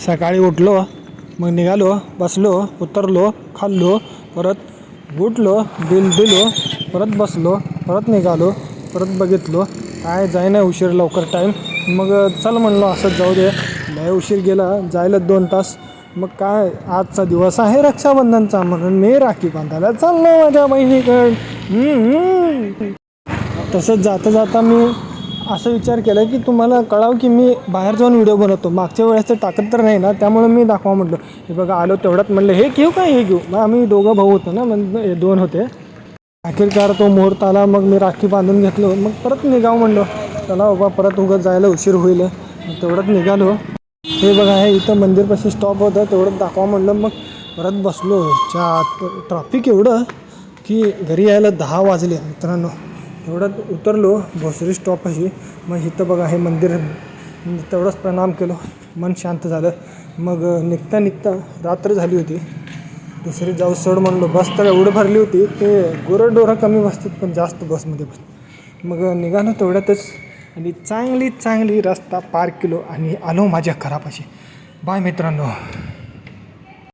सकाळी उठलो, मग निघालो, बसलो, उतरलो, खाल्लो, परत उठलो, बिल दिलो, परत बसलो, परत निघालो, परत बघितलो काय जाय नाही उशीर लवकर टाईम. मग चल म्हणलो असंच जाऊ दे, लय उशीर गेला, जायला 2 तास. मग काय आजचा दिवस आहे रक्षाबंधनचा म्हणून मी राखी बांधायला चाललो माझ्या बहिणीकडं. तसंच जाता जाता मी असं विचार केला की तुम्हाला कळावं की मी बाहेर जाऊन व्हिडिओ बनवतो. मागच्या वेळेस टाकत तर नाही ना, त्यामुळे मी दाखवा म्हटलं. हे बघा आलो तेवढ्यात म्हणलं हे घेऊ काय हे घेऊ. मग आम्ही दोघं भाऊ होतो ना, म्हणजे 2 होते. अखेरकार तो मुहूर्त आला, मग मी राखी बांधून घेतलो. मग परत निघावं म्हणलं, चला बाबा परत उगाच जायला उशीर होईल. मग तेवढ्यात निघालो. हे बघा हे इथं मंदिरपाशी स्टॉप होतं, तेवढं दाखवा म्हणलं. मग परत बसलो. ट्रॅफिक एवढं की घरी यायला 10 वाजले मित्रांनो. एवढ्यात उतरलो भोसरी स्टॉपपाशी. मग इथं बघा हे मंदिर, तेवढंच प्रणाम केलो, मन शांत झालं. मग निघता निघता रात्र झाली होती. दुसरी जाऊ सोड म्हणलो. बस तर एवढं भरली होती, ते गुरंढोरं कमी बसतात पण जास्त बसमध्ये बसतात. मग निघालो तेवढ्यातच आणि चांगली रस्ता पार केलो आणि आलो माझ्या घरापाशी. बाय मित्रांनो.